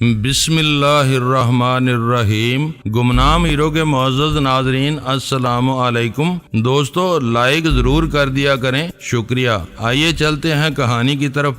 بسم اللہ الرحمن الرحیم۔ گمنام ہیرو کے معزز ناظرین السلام علیکم۔ دوستو لائک ضرور کر دیا کریں، شکریہ۔ آئیے چلتے ہیں کہانی کی طرف۔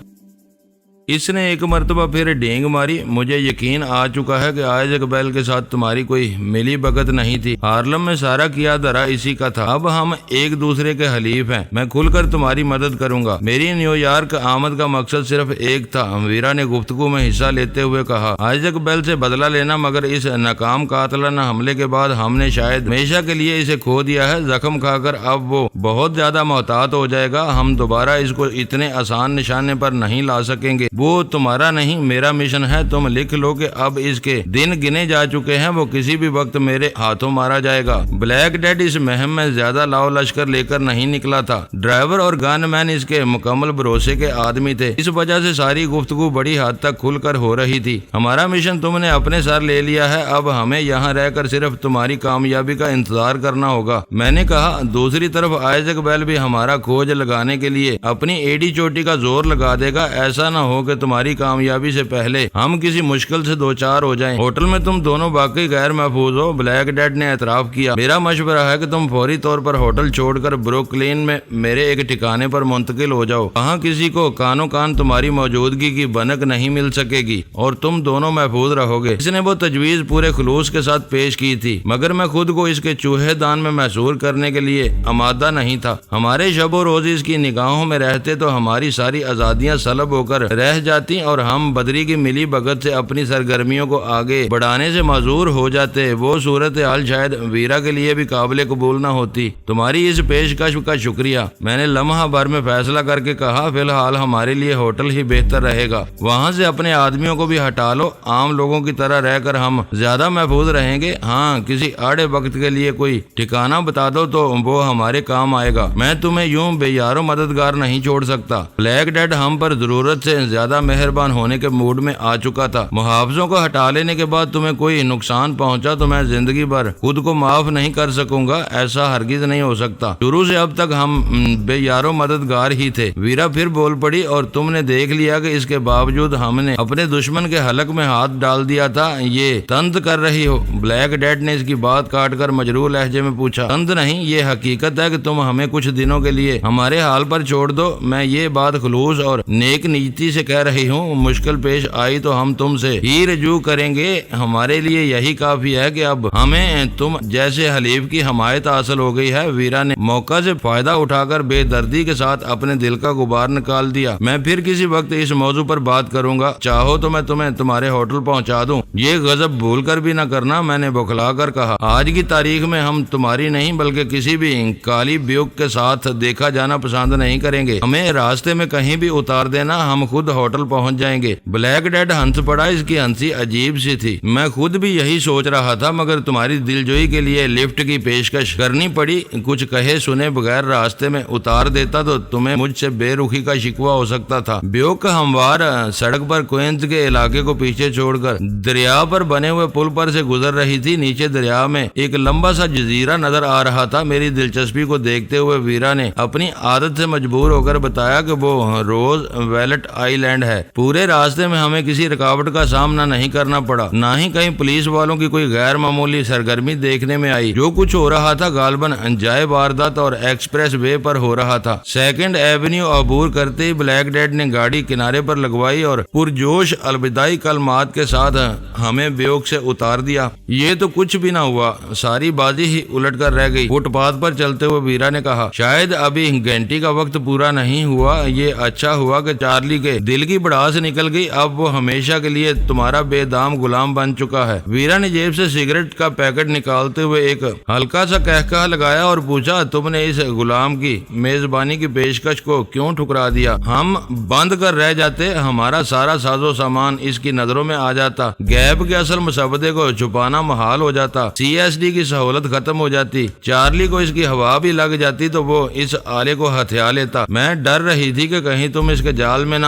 اس نے ایک مرتبہ پھر ڈینگ ماری۔ مجھے یقین آ چکا ہے کہ آئزیک بیل کے ساتھ تمہاری کوئی ملی بھگت نہیں تھی۔ ہارلم میں سارا کیا دھرا اسی کا تھا۔ اب ہم ایک دوسرے کے حلیف ہیں۔ میں کھل کر تمہاری مدد کروں گا۔ میری نیو یارک آمد کا مقصد صرف ایک تھا، ویرا نے گفتگو میں حصہ لیتے ہوئے کہا۔ آئزیک بیل سے بدلہ لینا، مگر اس ناکام قاتلانہ حملے کے بعد ہم نے شاید ہمیشہ کے لیے اسے کھو دیا ہے۔ زخم کھا کر اب وہ بہت زیادہ محتاط ہو جائے گا۔ ہم دوبارہ اس کو اتنے آسان نشانے پر نہیں لا سکیں گے۔ وہ تمہارا نہیں، میرا مشن ہے۔ تم لکھ لو کہ اب اس کے دن گنے جا چکے ہیں۔ وہ کسی بھی وقت میرے ہاتھوں مارا جائے گا۔ بلیک ڈیڈ اس مہم میں زیادہ لاؤ لشکر لے کر نہیں نکلا تھا۔ ڈرائیور اور گن مین اس کے مکمل بھروسے کے آدمی تھے۔ اس وجہ سے ساری گفتگو بڑی حد تک کھل کر ہو رہی تھی۔ ہمارا مشن تم نے اپنے سر لے لیا ہے۔ اب ہمیں یہاں رہ کر صرف تمہاری کامیابی کا انتظار کرنا ہوگا، میں نے کہا۔ دوسری طرف آئزیک بیل بھی ہمارا کھوج لگانے کے لیے اپنی ایڈی چوٹی کا زور لگا دے گا۔ ایسا نہ ہو کہ تمہاری کامیابی سے پہلے ہم کسی مشکل سے دوچار ہو جائیں۔ ہوٹل میں تم دونوں واقعی غیر محفوظ ہو، بلیک ڈیڈ نے اعتراف کیا۔ میرا مشورہ ہے کہ تم فوری طور پر ہوٹل چھوڑ کر بروکلین میں میرے ایک ٹھکانے پر منتقل ہو جاؤ۔ وہاں کسی کو کانوں کان تمہاری موجودگی کی بھنک نہیں مل سکے گی اور تم دونوں محفوظ رہو گے۔ اس نے وہ تجویز پورے خلوص کے ساتھ پیش کی تھی، مگر میں خود کو اس کے چوہے دان میں محصور کرنے کے لیے آمادہ نہیں تھا۔ ہمارے شب و روز اس کی نگاہوں میں رہتے تو ہماری ساری آزادیاں سلب ہو کر رہ جاتی اور ہم بدری کی ملی بھگت سے اپنی سرگرمیوں کو آگے بڑھانے سے معذور ہو جاتے۔ وہ صورتحال شاید ویرا کے لیے بھی قابل قبول نہ ہوتی۔ تمہاری اس پیشکش کا شکریہ، میں نے لمحہ بھر میں فیصلہ کر کے کہا۔ فی الحال ہمارے لیے ہوٹل ہی بہتر رہے گا۔ وہاں سے اپنے آدمیوں کو بھی ہٹا لو۔ عام لوگوں کی طرح رہ کر ہم زیادہ محفوظ رہیں گے۔ ہاں، کسی آڑے وقت کے لیے کوئی ٹھکانہ بتا دو تو وہ ہمارے کام آئے گا۔ میں تمہیں یوں بے یار و مددگار نہیں چھوڑ سکتا۔ بلیک ڈیڈ ہم پر ضرورت سے زیادہ مہربان ہونے کے موڈ میں آ چکا تھا۔ محافظوں کو ہٹا لینے کے بعد تمہیں کوئی نقصان پہنچا تو میں زندگی بھر خود کو معاف نہیں کر سکوں گا۔ ایسا ہرگز نہیں ہو سکتا۔ شروع سے اب تک ہم بے یار و مددگار ہی تھے۔ ویرا پھر بول پڑی، اور تم نے دیکھ لیا کہ اس کے باوجود ہم نے اپنے دشمن کے حلق میں ہاتھ ڈال دیا تھا۔ یہ تند کر رہی ہو؟ بلیک ڈیڈ نے اس کی بات کاٹ کر مجروح لہجے میں پوچھا۔ تند نہیں، یہ حقیقت ہے کہ تم ہمیں کچھ دنوں کے لیے ہمارے حال پر چھوڑ دو۔ میں یہ بات خلوص اور نیک نیتی سے کہہ رہی ہوں۔ مشکل پیش آئی تو ہم تم سے ہی رجوع کریں گے۔ ہمارے لیے یہی کافی ہے کہ اب ہمیں تم جیسے حلیف کی حمایت حاصل ہو گئی ہے۔ ویرا نے موقع سے فائدہ اٹھا کر بے دردی کے ساتھ اپنے دل کا غبار نکال دیا۔ میں پھر کسی وقت اس موضوع پر بات کروں گا۔ چاہو تو میں تمہیں تمہارے ہوٹل پہنچا دوں۔ یہ غضب بھول کر بھی نہ کرنا، میں نے بوکھلا کر کہا۔ آج کی تاریخ میں ہم تمہاری نہیں بلکہ کسی بھی کالی بیوک کے ساتھ دیکھا جانا پسند نہیں کریں گے۔ ہمیں راستے میں کہیں بھی اتار دینا، ہم خود ہوٹل پہنچ جائیں گے۔ بلیک ڈیڈ ہنس پڑا۔ اس کی ہنسی عجیب سی تھی۔ میں خود بھی یہی سوچ رہا تھا، مگر تمہاری دلجوئی کے لیے لفٹ کی پیشکش کرنی پڑی۔ کچھ کہے سنے بغیر راستے میں اتار دیتا تو تمہیں مجھ سے بے رخی کا شکوہ ہو سکتا تھا۔ بیوک ہموار سڑک پر کوئنت کے علاقے کو پیچھے چھوڑ کر دریا پر بنے ہوئے پل پر سے گزر رہی تھی۔ نیچے دریا میں ایک لمبا سا جزیرہ نظر آ رہا تھا۔ میری دلچسپی کو دیکھتے ہوئے ویرا نے اپنی عادت سے مجبور ہو کر بتایا کہ وہ روز ویلٹ آئی لینڈ ہے۔ پورے راستے میں ہمیں کسی رکاوٹ کا سامنا نہیں کرنا پڑا، نہ ہی کہیں پولیس والوں کی کوئی غیر معمولی سرگرمی دیکھنے میں آئی۔ جو کچھ ہو رہا تھا غالباً جائے واردات اور ایکسپریس وے پر ہو رہا تھا۔ سیکنڈ ایونیو عبور کرتے ہی بلیک ڈیڈ نے گاڑی کنارے پر لگوائی اور پرجوش الوداعی کلمات کے ساتھ ہمیں بیوک سے اتار دیا۔ یہ تو کچھ بھی نہ ہوا، ساری بازی ہی الٹ کر رہ گئی۔ فٹ پاتھ پر چلتے ہوئے ویرا نے کہا، شاید ابھی گھنٹی کا وقت پورا نہیں ہوا۔ یہ اچھا ہوا کہ چارلی کے دل کی بڑاس نکل گئی۔ اب وہ ہمیشہ کے لیے تمہارا بے دام غلام بن چکا ہے۔ ویرا نے جیب سے سگریٹ کا پیکٹ نکالتے ہوئے ایک ہلکا سا کہکہا لگایا اور پوچھا، تم نے اس غلام کی میزبانی کی پیشکش کو کیوں ٹھکرا دیا؟ ہم بند کر رہ جاتے، ہمارا سارا ساز و سامان اس کی نظروں میں آ جاتا، گیپ کے اصل مسودے کو چھپانا محال ہو جاتا، CSD کی سہولت ختم ہو جاتی، چارلی کو اس کی ہوا بھی لگ جاتی تو وہ اس آلے کو ہتھیا لیتا۔ میں ڈر رہی تھی کہ کہیں تم اس کے جال میں نہ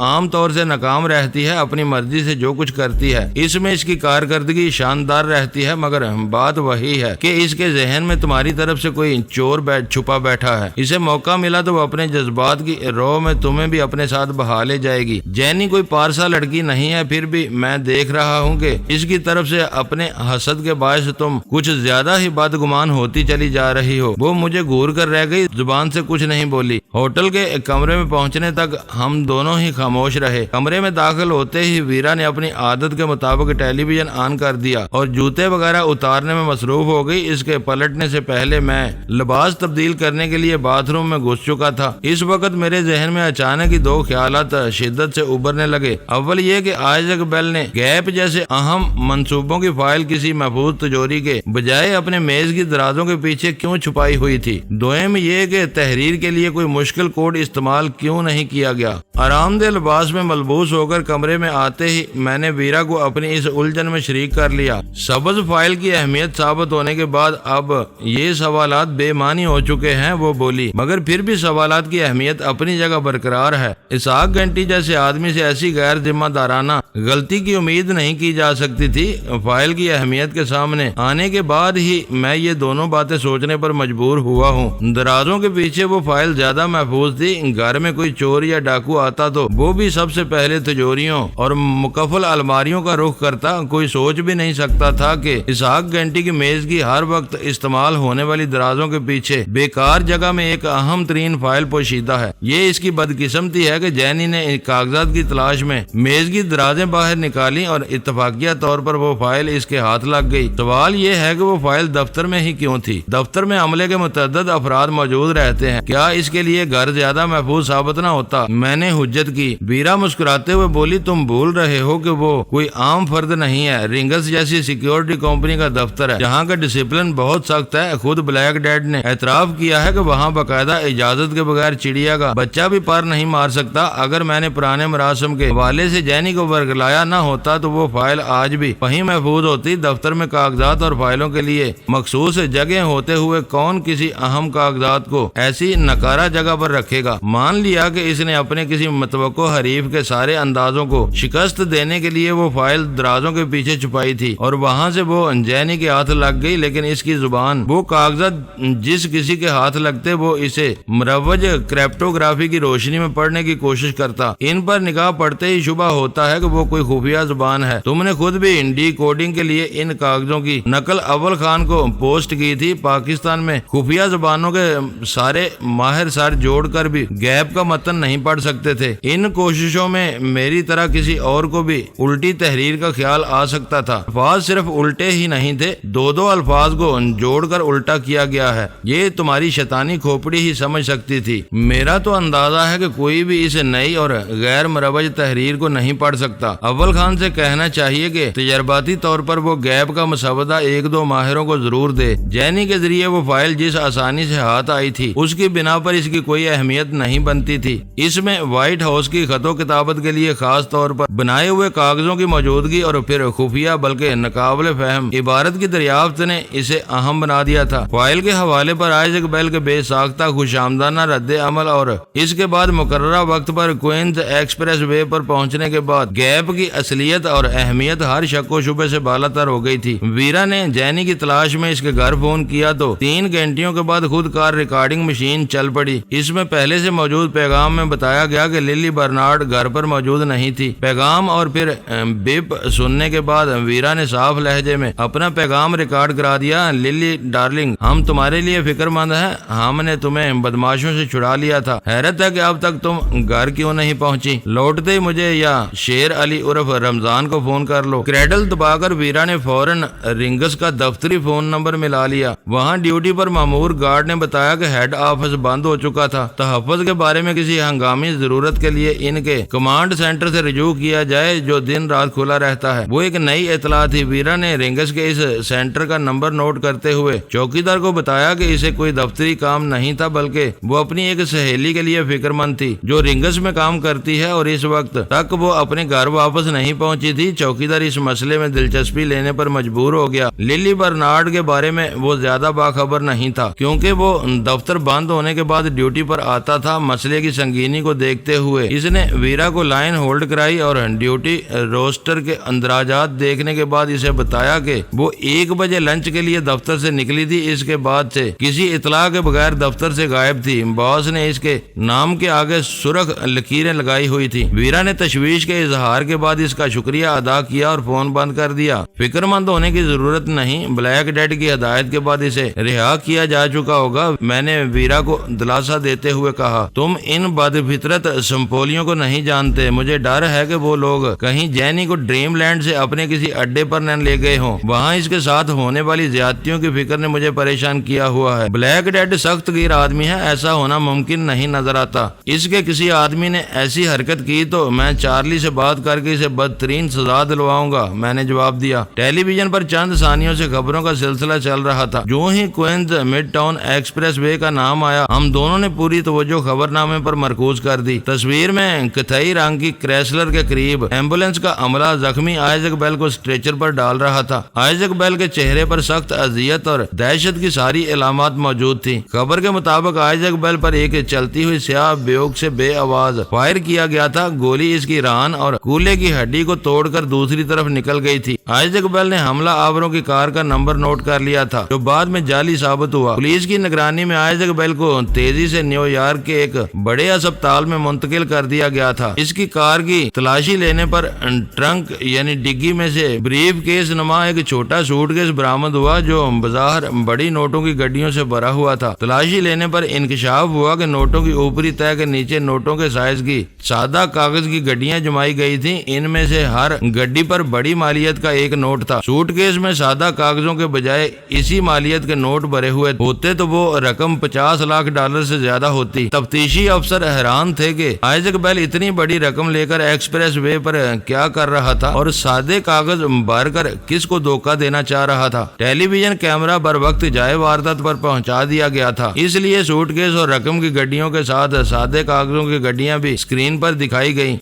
عام طور سے ناکام رہتی ہے، اپنی مرضی سے جو کچھ کرتی ہے اس میں اس کی کارکردگی شاندار رہتی ہے، مگر بات وہی ہے کہ اس کے ذہن میں تمہاری طرف سے کوئی چور چھپا بیٹھا ہے۔ اسے موقع ملا تو وہ اپنے جذبات کی رو میں تمہیں بھی اپنے ساتھ بہا لے جائے گی۔ جینی کوئی پارسا لڑکی نہیں ہے، پھر بھی میں دیکھ رہا ہوں کہ اس کی طرف سے اپنے حسد کے باعث تم کچھ زیادہ ہی بدگمان ہوتی چلی جا رہی ہو۔ وہ مجھے گھور کر رہ گئی، زبان سے کچھ نہیں بولی۔ ہوٹل کے کمرے میں پہنچنے تک ہم دونوں ہی خاموش رہے۔ کمرے میں داخل ہوتے ہی ویرا نے اپنی عادت کے مطابق ٹیلی ویژن آن کر دیا اور جوتے وغیرہ اتارنے میں مصروف ہو گئی۔ اس کے پلٹنے سے پہلے میں لباس تبدیل کرنے کے لیے باتھ روم میں گھس چکا تھا۔ اس وقت میرے ذہن میں اچانک ہی دو خیالات شدت سے ابھرنے لگے۔ اول یہ کہ آئزیک بیل نے گیپ جیسے اہم منصوبوں کی فائل کسی محفوظ تجوری کے بجائے اپنے میز کی درازوں کے پیچھے کیوں چھپائی ہوئی تھی۔ دوئم یہ کہ تحریر کے لیے کوئی مشکل کوڈ استعمال کیوں نہیں کیا گیا۔ آرام دہ لباس میں ملبوس ہو کر کمرے میں آتے ہی میں نے ویرا کو اپنی اس الجھن میں شریک کر لیا۔ سبز فائل کی اہمیت ثابت ہونے کے بعد اب یہ سوالات بے معنی ہو چکے ہیں، وہ بولی، مگر پھر بھی سوالات کی اہمیت اپنی جگہ برقرار ہے۔ اسحاق گھنٹی جیسے آدمی سے ایسی غیر ذمہ دارانہ غلطی کی امید نہیں کی جا سکتی تھی۔ فائل کی اہمیت کے سامنے آنے کے بعد ہی میں یہ دونوں باتیں سوچنے پر مجبور ہوا ہوں۔ درازوں کے پیچھے وہ فائل زیادہ محفوظ تھی۔ گھر میں کوئی چور یا ڈاکو آتا تو وہ بھی سب سے پہلے تجوریوں اور مقفل الماریوں کا رخ کرتا۔ کوئی سوچ بھی نہیں سکتا تھا کہ اسحاق گھنٹی کی میز کی ہر وقت استعمال ہونے والی درازوں کے پیچھے بیکار جگہ میں ایک اہم ترین فائل پوشیدہ ہے۔ یہ اس کی بدقسمتی ہے کہ جینی نے کاغذات کی تلاش میں میز کی درازیں باہر نکالی اور اتفاقیہ طور پر وہ فائل اس کے ہاتھ لگ گئی۔ سوال یہ ہے کہ وہ فائل دفتر میں ہی کیوں تھی؟ دفتر میں عملے کے متعدد افراد موجود رہتے ہیں، کیا اس کے لیے گھر زیادہ محفوظ ثابت نہ ہوتا؟ میں نے حجت کی۔ ویرا مسکراتے ہوئے بولی، تم بھول رہے ہو کہ وہ کوئی عام فرد نہیں ہے۔ رنگس جیسی سیکیورٹی کمپنی کا دفتر ہے جہاں کا ڈسپلن بہت سخت ہے۔ خود بلیک ڈیڈ نے اعتراف کیا ہے کہ وہاں باقاعدہ اجازت کے بغیر چڑیا کا بچہ بھی پر نہیں مار سکتا۔ اگر میں نے پرانے مراسم کے حوالے سے جینی کو ورگلایا نہ ہوتا تو وہ فائل آج بھی وہیں محفوظ ہوتی۔ دفتر میں کاغذات اور فائلوں کے لیے مخصوص جگہ ہوتے ہوئے کون کسی اہم کاغذات کو ایسی نکارہ جگہ پر رکھے گا؟ مان لیا کہ اس نے اپنے کسی متوقع حریف کے سارے اندازوں کو شکست دینے کے لیے وہ فائل درازوں کے پیچھے چھپائی تھی اور وہاں سے وہ جینی کے ہاتھ لگ گئی، لیکن اس کی زبان وہ کاغذات جس کسی کے ہاتھ لگتے وہ اسے مروج کرپٹوگرافی کی روشنی میں پڑھنے کی کوشش کرتا۔ ان پر نگاہ پڑتے ہی شبہ ہوتا ہے کہ وہ کوئی خفیہ زبان ہے۔ تم نے خود بھی ڈی کوڈنگ کے لیے ان کاغذوں کی نقل اول خان کو پوسٹ کی تھی۔ پاکستان میں خفیہ زبانوں کے سارے ماہر سر جوڑ کر بھی گیپ کا متن نہیں پڑھ سکتے تھے۔ ان کوششوں میں میری طرح کسی اور کو بھی الٹی تحریر کا خیال آ سکتا تھا۔ الفاظ صرف الٹے ہی نہیں تھے، دو الفاظ کو جوڑ کر الٹا کیا گیا ہے۔ یہ تمہاری شیطانی کھوپڑی ہی سمجھ سکتی تھی۔ میرا تو اندازہ ہے کہ کوئی بھی اس نئی اور غیر مروج تحریر کو نہیں پڑھ سکتا۔ اول خان سے کہنا چاہیے کہ تجرباتی طور پر وہ گیپ کا مسودہ ایک دو ماہروں کو ضرور دے۔ جینی کے ذریعے وہ فائل جس آسانی سے ہاتھ آئی تھی اس کی بنا پر اس کی کوئی اہمیت نہیں بنتی تھی۔ اس میں وائٹ ہاؤس کی خط و کتابت کے لیے خاص طور پر بنائے ہوئے کاغذوں کی موجودگی اور پھر خفیہ بلکہ ناقابل فہم عبارت کی دریافت نے اسے اہم بنا دیا تھا۔ فائل کے حوالے پر آئزیک بیل کے بے ساختہ خوش آمدانہ رد عمل اور اس کے بعد مقررہ وقت پر کوئنز ایکسپریس وے پر پہنچنے کے بعد گیپ کی اصلیت اور اہمیت ہر شک و شبے سے بالاتر ہو گئی تھی۔ ویرا نے جینی کی تلاش میں اس کے گھر فون کیا تو 3 گھنٹیوں کے بعد خود کار ریکارڈنگ مشین چل پڑی۔ اس میں پہلے سے موجود پیغام میں بتایا گیا کہ للی برنارڈ گھر پر موجود نہیں تھی۔ پیغام اور پھر بیپ سننے کے بعد ویرا نے صاف لہجے میں اپنا پیغام ریکارڈ کرا دیا۔ للی ڈارلنگ، ہم تمہارے لیے فکر مند ہیں۔ ہم نے تمہیں بدماشوں سے چھڑا لیا تھا۔ حیرت ہے کہ اب تک تم گھر کیوں نہیں پہنچی؟ لوٹتے ہی مجھے یا شیر علی عرف رمضان کو فون کر لو۔ کریڈل دبا کر ویرا نے فوراً رنگس کا دفتری فون نمبر ملا لیا۔ وہاں ڈیوٹی پر مامور گارڈ نے بتایا کہ ہیڈ آفس بند ہو چکا تھا۔ تحفظ کے بارے میں کسی ہنگامی ضرورت کے لیے ان کے کمانڈ سینٹر سے رجوع کیا جائے جو دن رات کھلا رہتا ہے۔ وہ ایک نئی اطلاع تھی۔ ویرا نے رنگس کے اس سینٹر کا نمبر نوٹ کرتے ہوئے چوکیدار کو بتایا کہ اسے کوئی دفتری کام نہیں تھا بلکہ وہ اپنی ایک سہیلی کے لیے فکر مند تھی جو رنگس میں کام کرتی ہے اور اس وقت تک وہ اپنے گھر واپس نہیں پہنچی تھی۔ چوکیدار اس مسئلے میں دلچسپی لینے پر مجبور ہو گیا۔ للی برنارڈ کے بارے میں وہ زیادہ باخبر نہیں تھا کیونکہ وہ دفتر بند ہونے کے بعد بعد ڈیوٹی پر آتا تھا۔ مسئلے کی سنگینی کو دیکھتے ہوئے اس نے ویرا کو لائن ہولڈ کرائی اور ڈیوٹی روسٹر کے اندراجات دیکھنے کے بعد اسے بتایا کہ وہ 1 بجے لنچ کے لیے دفتر سے نکلی تھی، اس کے بعد سے کسی اطلاع کے بغیر دفتر سے غائب تھی۔ باس نے اس کے نام کے آگے سرخ لکیریں لگائی ہوئی تھی۔ ویرا نے تشویش کے اظہار کے بعد اس کا شکریہ ادا کیا اور فون بند کر دیا۔ فکر مند ہونے کی ضرورت نہیں، بلیک ڈیڈ کی ہدایت کے بعد اسے رہا کیا جا چکا ہوگا۔ میں نے ویرا کو دلاسا دیتے ہوئے کہا، تم ان بد فطرت سمپولیوں کو نہیں جانتے، مجھے ڈر ہے کہ وہ لوگ کہیں جینی کو ڈریم لینڈ سے اپنے کسی اڈے پر نہ لے گئے ہوں، وہاں اس کے ساتھ ہونے والی زیادتیوں کی فکر نے مجھے پریشان کیا ہوا ہے۔ بلیک ڈیڈ سخت گیر آدمی ہے، ایسا ہونا ممکن نہیں نظر آتا۔ اس کے کسی آدمی نے ایسی حرکت کی تو میں چارلی سے بات کر کے اسے بدترین سزا دلواؤں گا، میں نے جواب دیا۔ ٹیلی ویژن پر چند ثانیوں سے خبروں کا سلسلہ چل رہا تھا۔ جو ہی Queens mid town express way کا نام آیا، ہم دونوں نے پوری توجہ خبر نامے پر مرکوز کر دی۔ تصویر میں کتھئی رنگ کی کریسلر کے قریب ایمبولینس کا عملہ زخمی آئزیک بیل کو اسٹریچر پر ڈال رہا تھا۔ آئزیک بیل کے چہرے پر سخت اذیت اور دہشت کی ساری علامات موجود تھیں۔ خبر کے مطابق آئزیک بیل پر ایک چلتی ہوئی سیاہ بیوک سے بے آواز فائر کیا گیا تھا۔ گولی اس کی ران اور کولے کی ہڈی کو توڑ کر دوسری طرف نکل گئی تھی۔ آئزیک بیل نے حملہ آوروں کی کار کا نمبر نوٹ کر لیا تھا، جو بعد میں جعلی ثابت ہوا۔ پولیس کی نگرانی میں آئزیک بیل کو تیزی سے نیو یارک کے ایک بڑے اسپتال میں منتقل کر دیا گیا تھا۔ اس کی کار کی تلاشی لینے پر ٹرنک یعنی ڈگی میں سے بریف کیس نما ایک چھوٹا سوٹ کیس برآمد ہوا، جو بظاہر بڑی نوٹوں کی گڈیوں سے بھرا ہوا تھا۔ تلاشی لینے پر انکشاف ہوا کہ نوٹوں کی اوپری تہہ کے نیچے نوٹوں کے سائز کی سادہ کاغذ کی گڈیاں جمائی گئی تھیں۔ ان میں سے ہر گڈی پر بڑی مالیت کا ایک نوٹ تھا۔ سوٹ کیس میں سادہ کاغذوں کے بجائے اسی مالیت کے نوٹ بھرے ہوئے ہوتے تو وہ رقم $50 لاکھ سے زیادہ ہوتی۔ تفتیشی افسر حیران تھے کہ آئزیک بیل اتنی بڑی رقم لے کر ایکسپریس وے پر کیا کر رہا تھا اور سادے کاغذ بھر کر کس کو دھوکہ دینا چاہ رہا تھا۔ ٹیلی ویژن کیمرہ بر وقت جائے واردات پر پہنچا دیا گیا تھا، اس لیے سوٹ کیس اور رقم کی گڈیوں کے ساتھ سادے کاغذوں کی گڈیاں بھی اسکرین پر دکھائی گئیں۔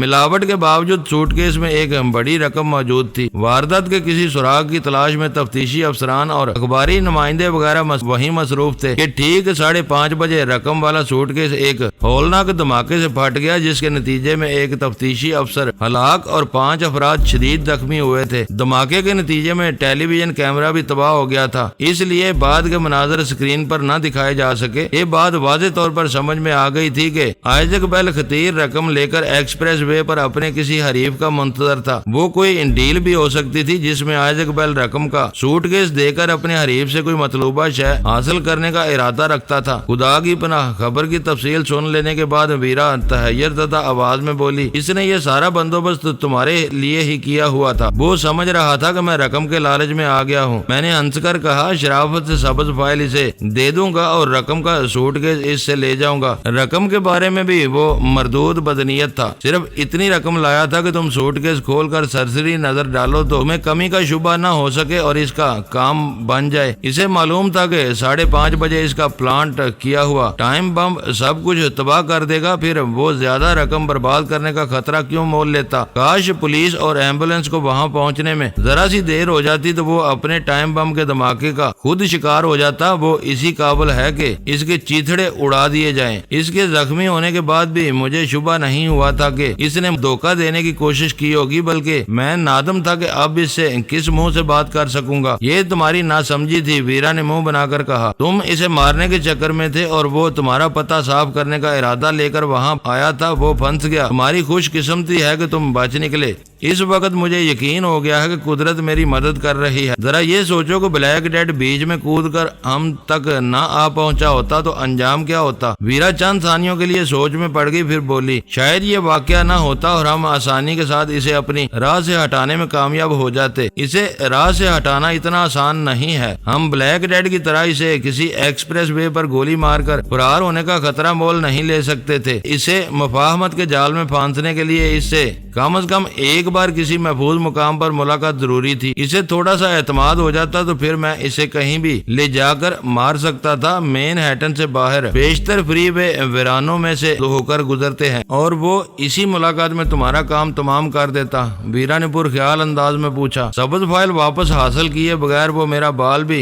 ملاوٹ کے باوجود سوٹ کیس میں ایک بڑی رقم موجود تھی۔ واردات کے کسی سراغ کی تلاش میں تفتیشی افسران اور اخباری نمائندے وغیرہ وہیں مصروف تھے کہ ٹھیک 5:30 بجے رقم والا سوٹ کیس ایک ہولناک دھماکے سے پھٹ گیا، جس کے نتیجے میں ایک تفتیشی افسر ہلاک اور 5 افراد شدید زخمی ہوئے تھے۔ دھماکے کے نتیجے میں ٹیلی ویژن کیمرہ بھی تباہ ہو گیا تھا، اس لیے بعد کے مناظر اسکرین پر نہ دکھائے جا سکے۔ یہ بات واضح طور پر سمجھ میں آ گئی تھی کہ آئزیک بیل خطیر رقم لے کر ایکسپریس وے پر اپنے کسی حریف کا منتظر تھا۔ وہ کوئی ڈیل بھی ہو سکتی تھی جس میں آئزیک بیل رقم کا سوٹ کیس دے کر اپنے حریف سے کوئی مطلوبہ شے حاصل کرنے کا ارادہ رکھتا تھا۔ خدا کی پناہ، خبر کی تفصیل سن لینے کے بعد ویرا تحیر زدہ آواز میں بولی، اس نے یہ سارا بندوبست تمہارے لیے ہی کیا ہوا تھا۔ وہ سمجھ رہا تھا کہ میں رقم کے لالچ میں آ گیا ہوں۔ میں نے ہنس کر کہا، شرافت سے سبز فائل اسے دے دوں گا اور رقم کا سوٹ کیس اس سے لے جاؤں گا۔ رقم کے بارے میں بھی وہ مردود بدنیت تھا، صرف اتنی رقم لایا تھا کہ تم سوٹ کیس کھول کر سرسری نظر ڈالو تو تمہیں کمی کا شبہ نہ ہو سکے اور اس کا کام بن جائے۔ اسے معلوم تھا کہ 5:30 بجے اس کا پلانٹ کیا ہوا ٹائم بم سب کچھ تباہ کر دے گا، پھر وہ زیادہ رقم برباد کرنے کا خطرہ کیوں مول لیتا؟ کاش پولیس اور ایمبولینس کو وہاں پہنچنے میں ذرا سی دیر ہو جاتی تو وہ اپنے ٹائم بم کے دھماکے کا خود شکار ہو جاتا۔ وہ اسی قابل ہے کہ اس کے چیتھڑے اڑا دیے جائیں۔ اس کے زخمی ہونے کے بعد بھی مجھے شبہ نہیں ہوا تھا کہ اس نے دھوکہ دینے کی کوشش کی ہوگی، بلکہ میں نادم تھا کہ اب اس سے کس منہ سے بات کر سکوں گا۔ یہ تمہاری ناسمجھی تھی، ویرا نے منہ بنا کر کہا۔ تم اسے مارنے کے چکر میں تھے اور وہ تمہارا پتہ صاف کرنے کا ارادہ لے کر وہاں آیا تھا، وہ پھنس گیا۔ تمہاری خوش قسمتی ہے کہ تم بچ نکلے۔ اس وقت مجھے یقین ہو گیا ہے کہ قدرت میری مدد کر رہی ہے۔ ذرا یہ سوچو کہ بلیک ڈیڈ بیچ میں کود کر ہم تک نہ آ پہنچا ہوتا تو انجام کیا ہوتا؟ ویرا چند ثانیوں کے لیے سوچ میں پڑ گئی، پھر بولی، شاید یہ واقعہ نہ ہوتا اور ہم آسانی کے ساتھ اسے اپنی راہ سے ہٹانے میں کامیاب ہو جاتے۔ اسے راہ سے ہٹانا اتنا آسان نہیں ہے۔ ہم بلیک ڈیڈ کی طرح اسے کسی ایکسپریس وے پر گولی مار کر فرار ہونے کا خطرہ مول نہیں لے سکتے تھے۔ اسے مفاہمت کے جال میں پھانسنے کے لیے اس سے کم از کم ایک بار کسی محفوظ مقام پر ملاقات ضروری تھی۔ اسے تھوڑا سا اعتماد ہو جاتا تو پھر میں اسے کہیں بھی لے جا کر مار سکتا تھا۔ مین ہیٹن سے باہر بیشتر فری وے ویرانوں میں سے ہو کر گزرتے ہیں اور وہ اسی ملاقات میں تمہارا کام تمام کر دیتا۔ ویرا نے پرخیال انداز میں پوچھا۔ سبز فائل واپس حاصل کیے بغیر وہ میرا بال بھی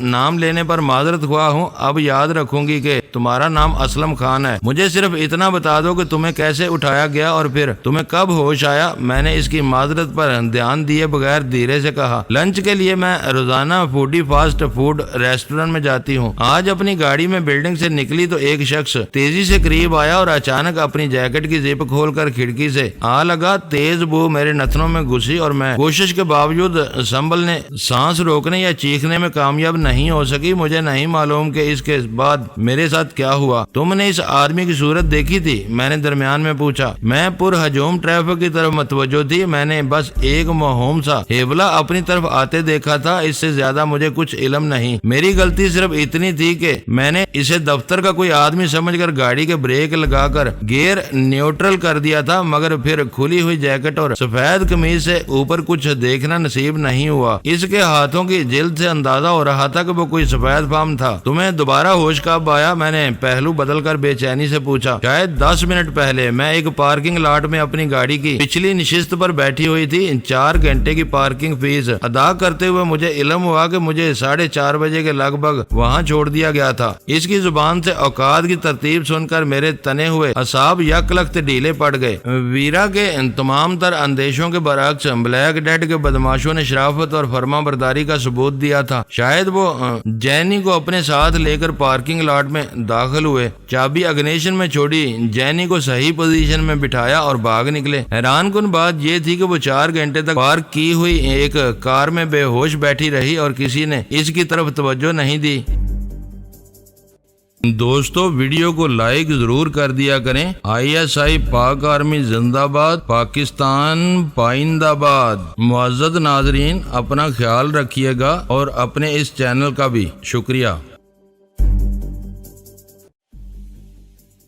نام لینے پر معذرت خواہ ہوں، اب یاد رکھوں گی کہ تمہارا نام اسلم خان ہے۔ مجھے صرف اتنا بتا دو کہ تمہیں کیسے اٹھایا گیا اور پھر تمہیں کب ہوش آیا۔ میں نے اس کی معذرت پر دھیان دیے بغیر دھیرے سے کہا، لنچ کے لیے میں روزانہ فوڈی فاسٹ فوڈ ریسٹورنٹ میں جاتی ہوں۔ آج اپنی گاڑی میں بلڈنگ سے نکلی تو ایک شخص تیزی سے قریب آیا اور اچانک اپنی جیکٹ کی زپ کھول کر کھڑکی سے آ لگا۔ تیز بو میرے نتنوں میں گھسی اور میں کوشش کے باوجود سنبھلنے، سانس روکنے یا چیخنے میں کامیاب نہیں ہو سکی۔ مجھے نہیں معلوم کہ اس کے بعد میرے ساتھ کیا ہوا۔ تم نے اس آدمی کی صورت دیکھی تھی؟ میں نے درمیان میں پوچھا۔ میں پر ہجوم ٹریفک کی طرف متوجہ تھی، میں نے بس ایک موہوم سا ہیبلا اپنی طرف آتے دیکھا تھا، اس سے زیادہ مجھے کچھ علم نہیں۔ میری غلطی صرف اتنی تھی کہ میں نے اسے دفتر کا کوئی آدمی سمجھ کر گاڑی کے بریک لگا کر گیئر نیوٹرل کر دیا تھا، مگر پھر کھلی ہوئی جیکٹ اور سفید قمیض سے اوپر کچھ دیکھنا نصیب نہیں ہوا۔ اس کے ہاتھوں کی جلد سے اندازہ ہو رہا تھا کہ وہ کوئی سفید فام تھا۔ تمہیں دوبارہ ہوش کب آیا؟ میں نے پہلو بدل کر بے چینی سے پوچھا۔ شاید 10 منٹ پہلے۔ میں ایک پارکنگ لاٹ میں اپنی گاڑی کی پچھلی نشست پر بیٹھی ہوئی تھی۔ 4 گھنٹے کی پارکنگ فیس ادا کرتے ہوئے مجھے علم ہوا کہ مجھے 4:30 بجے کے لگ بھگ وہاں چھوڑ دیا گیا تھا۔ اس کی زبان سے اوقات کی ترتیب سن کر میرے تنے ہوئے اعصاب یک لخت ڈھیلے پڑ گئے۔ ویرا کے تمام تر اندیشوں کے برعکس بلیک ڈیڈ کے بدماشوں نے شرافت اور فرما برداری کا ثبوت دیا تھا۔ شاید وہ جینی کو اپنے ساتھ لے کر پارکنگ لاٹ میں داخل ہوئے، چابی اگنیشن میں چھوڑی، جینی کو صحیح پوزیشن میں بٹھایا اور بھاگ نکلے۔ حیران کن بات یہ تھی کہ وہ 4 گھنٹے تک پارک کی ہوئی ایک کار میں بے ہوش بیٹھی رہی اور کسی نے اس کی طرف توجہ نہیں دی۔ دوستو ویڈیو کو لائک ضرور کر دیا کریں۔ ISI پاک آرمی زندہ باد، پاکستان پائندہ باد۔ معزز ناظرین، اپنا خیال رکھیے گا اور اپنے اس چینل کا بھی شکریہ۔